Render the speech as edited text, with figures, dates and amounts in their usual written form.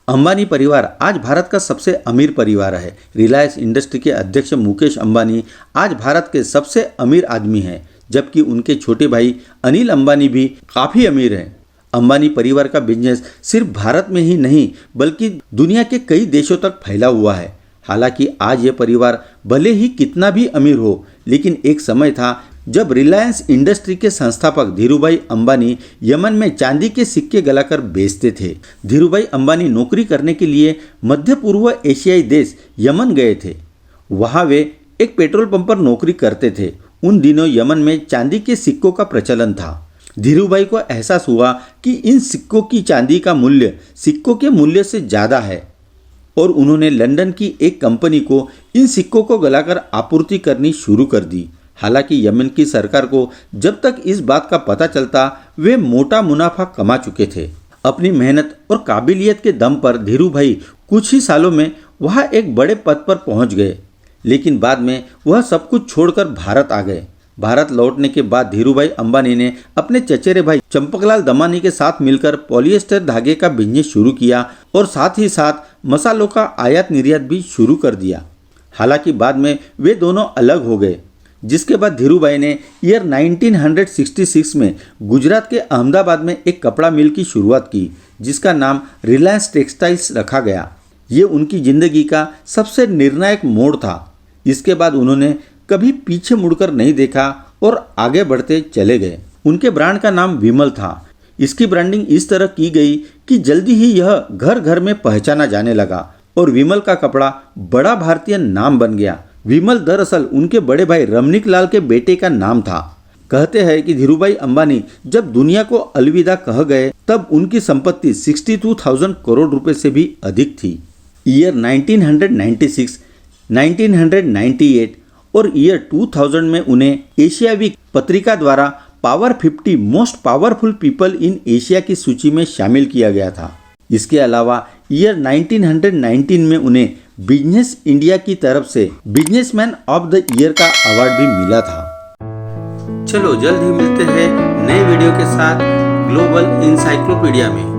अंबानी परिवार आज भारत का सबसे अमीर परिवार है। रिलायंस इंडस्ट्री के अध्यक्ष मुकेश अंबानी आज भारत के सबसे अमीर आदमी हैं, जबकि उनके छोटे भाई अनिल अंबानी भी काफ़ी अमीर हैं। अंबानी परिवार का बिजनेस सिर्फ भारत में ही नहीं बल्कि दुनिया के कई देशों तक फैला हुआ है। हालांकि आज ये परिवार भले ही कितना भी अमीर हो, लेकिन एक समय था जब रिलायंस इंडस्ट्री के संस्थापक धीरूभाई अंबानी यमन में चांदी के सिक्के गलाकर बेचते थे। धीरूभाई अंबानी नौकरी करने के लिए मध्य पूर्व एशियाई देश यमन गए थे। वहाँ वे एक पेट्रोल पंप पर नौकरी करते थे। उन दिनों यमन में चांदी के सिक्कों का प्रचलन था। धीरूभाई को एहसास हुआ कि इन सिक्कों की चांदी का मूल्य सिक्कों के मूल्य से ज़्यादा है और उन्होंने लंदन की एक कंपनी को इन सिक्कों को गलाकर आपूर्ति करनी शुरू कर दी। हालांकि यमन की सरकार को जब तक इस बात का पता चलता, वे मोटा मुनाफा कमा चुके थे। अपनी मेहनत और काबिलियत के दम पर धीरूभाई कुछ ही सालों में वहाँ एक बड़े पद पर पहुँच गए, लेकिन बाद में वह सब कुछ छोड़कर भारत आ गए। भारत लौटने के बाद धीरूभाई अंबानी ने अपने चचेरे भाई चंपकलाल दमानी के साथ मिलकर पॉलिएस्टर धागे का बिजनेस शुरू किया और साथ ही साथ मसालों का आयात निर्यात भी शुरू कर दिया। हालांकि बाद में वे दोनों अलग हो गए, जिसके बाद धीरूभाई ने ईयर 1966 में गुजरात के अहमदाबाद में एक कपड़ा मिल की शुरुआत की, जिसका नाम रिलायंस टेक्सटाइल्स रखा गया। ये उनकी ज़िंदगी का सबसे निर्णायक मोड़ था। इसके बाद उन्होंने कभी पीछे मुड़कर नहीं देखा और आगे बढ़ते चले गए। उनके ब्रांड का नाम विमल था। इसकी ब्रांडिंग इस तरह की गई कि जल्दी ही यह घर घर में पहचाना जाने लगा और विमल का कपड़ा बड़ा भारतीय नाम बन गया। विमल दरअसल उनके बड़े भाई रमनीक लाल के बेटे का नाम था। कहते हैं कि धीरूभाई अंबानी जब दुनिया को अलविदा कह गए, तब उनकी संपत्ति 62,000 करोड़ रुपए से भी अधिक थी। ईयर 1996, 1998 और ईयर 2000 में उन्हें एशिया वीक पत्रिका द्वारा power 50 most powerful people in Asia की सूची में शामिल किया गया था। इसके अलावा ईयर 1919 में उन्हें बिजनेस इंडिया की तरफ से बिजनेसमैन ऑफ द ईयर का अवार्ड भी मिला था। चलो जल्द ही मिलते हैं नए वीडियो के साथ ग्लोबल इंसाइक्लोपीडिया में।